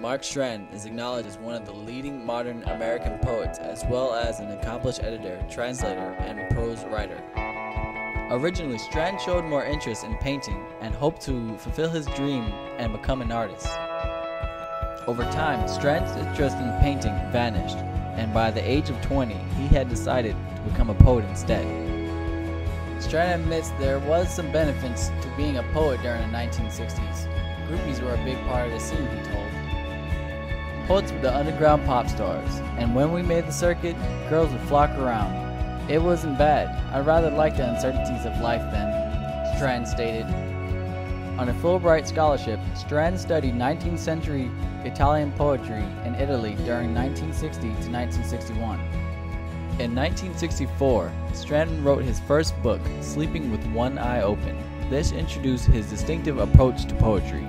Mark Strand is acknowledged as one of the leading modern American poets, as well as an accomplished editor, translator, and prose writer. Originally, Strand showed more interest in painting and hoped to fulfill his dream and become an artist. Over time, Strand's interest in painting vanished, and by the age of 20, he had decided to become a poet instead. Strand admits there was some benefits to being a poet during the 1960s. Groupies were a big part of the scene, he told. Poets were the underground pop stars, and when we made the circuit, girls would flock around. It wasn't bad. I rather liked the uncertainties of life then, Strand stated. On a Fulbright scholarship, Strand studied 19th century Italian poetry in Italy during 1960 to 1961. In 1964, Strand wrote his first book, Sleeping with One Eye Open. This introduced his distinctive approach to poetry.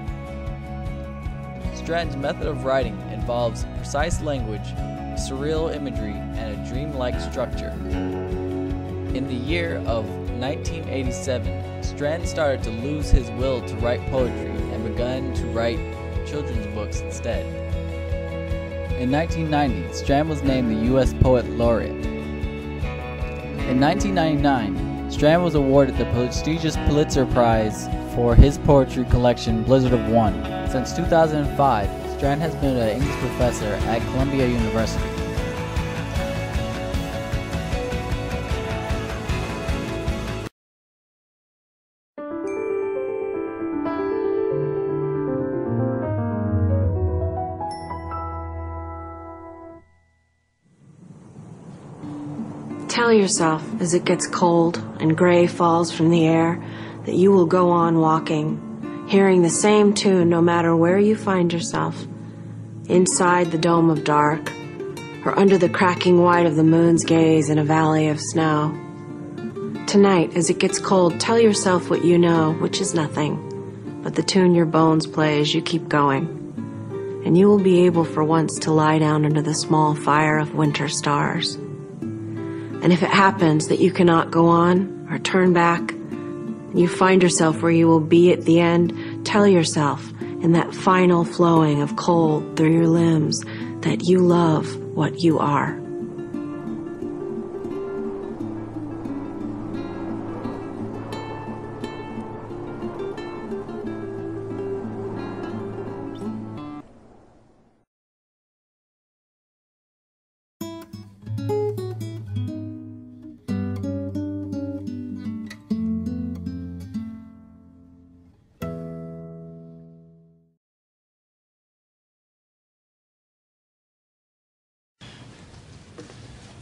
Strand's method of writing involves precise language, surreal imagery, and a dreamlike structure. In the year of 1987, Strand started to lose his will to write poetry and began to write children's books instead. In 1990, Strand was named the U.S. Poet Laureate. In 1999, Strand was awarded the prestigious Pulitzer Prize for his poetry collection Blizzard of One. Since 2005, Strand has been an English professor at Columbia University. Tell yourself, as it gets cold and gray falls from the air, that you will go on walking, hearing the same tune no matter where you find yourself, inside the dome of dark, or under the cracking white of the moon's gaze in a valley of snow. Tonight, as it gets cold, tell yourself what you know, which is nothing, but the tune your bones play as you keep going, and you will be able for once to lie down under the small fire of winter stars. And if it happens that you cannot go on or turn back, and you find yourself where you will be at the end, tell yourself in that final flowing of cold through your limbs that you love what you are.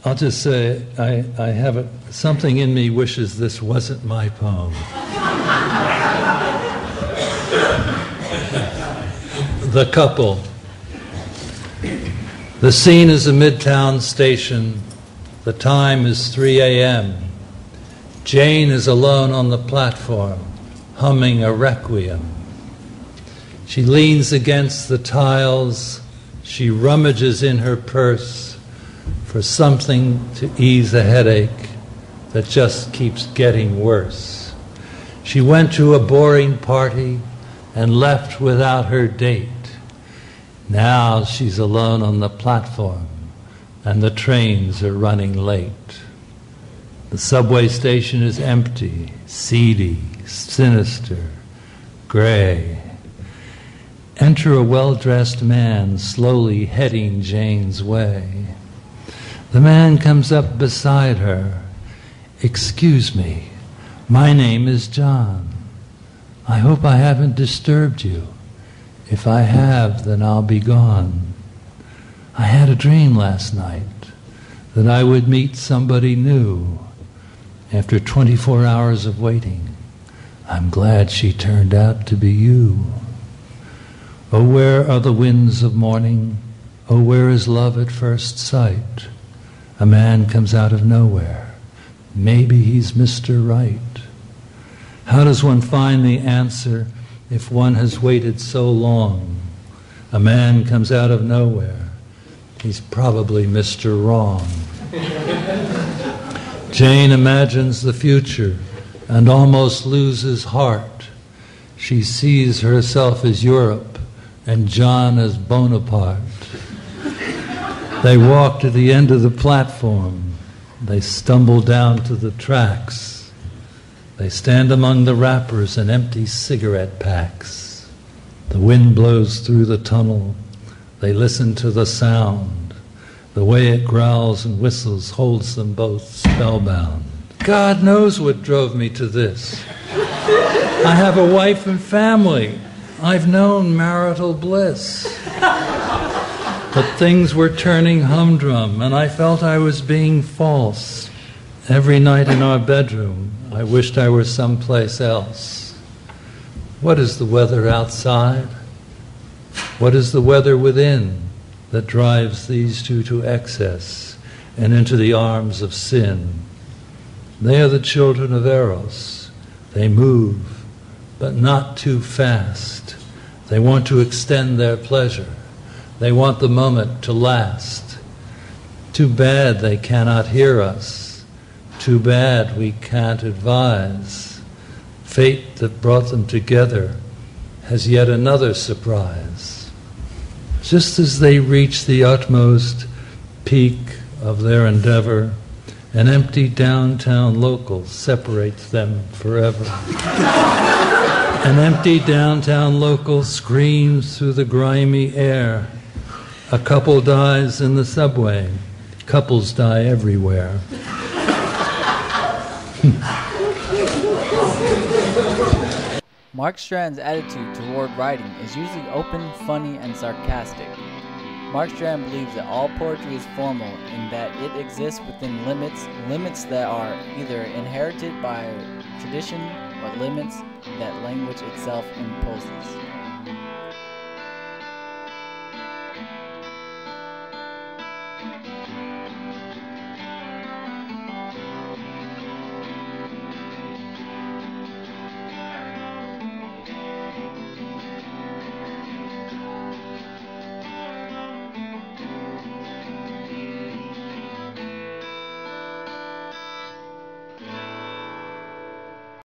I'll just say I have something in me wishes this wasn't my poem. The couple. The scene is a midtown station. The time is 3 a.m. Jane is alone on the platform, humming a requiem. She leans against the tiles. She rummages in her purse for something to ease a headache that just keeps getting worse. She went to a boring party and left without her date. Now she's alone on the platform and the trains are running late. The subway station is empty, seedy, sinister, gray. Enter a well-dressed man slowly heading Jane's way. The man comes up beside her. "Excuse me, my name is John. I hope I haven't disturbed you. If I have, then I'll be gone. I had a dream last night that I would meet somebody new. After 24 hours of waiting, I'm glad she turned out to be you. Oh, where are the winds of morning? Oh, where is love at first sight? A man comes out of nowhere. Maybe he's Mr. Right. How does one find the answer if one has waited so long? A man comes out of nowhere. He's probably Mr. Wrong." Jane imagines the future and almost loses heart. She sees herself as Europe, and John as Bonaparte. They walk to the end of the platform. They stumble down to the tracks. They stand among the wrappers and empty cigarette packs. The wind blows through the tunnel. They listen to the sound. The way it growls and whistles holds them both spellbound. God knows what drove me to this. I have a wife and family. I've known marital bliss. But things were turning humdrum, and I felt I was being false. Every night in our bedroom, I wished I were someplace else. What is the weather outside? What is the weather within that drives these two to excess and into the arms of sin? They are the children of Eros. They move, but not too fast. They want to extend their pleasure. They want the moment to last. Too bad they cannot hear us. Too bad we can't advise. Fate that brought them together has yet another surprise. Just as they reach the utmost peak of their endeavor, an empty downtown local separates them forever. An empty downtown local screams through the grimy air. A couple dies in the subway. Couples die everywhere. Mark Strand's attitude toward writing is usually open, funny, and sarcastic. Mark Strand believes that all poetry is formal in that it exists within limits that are either inherited by tradition or limits that language itself imposes.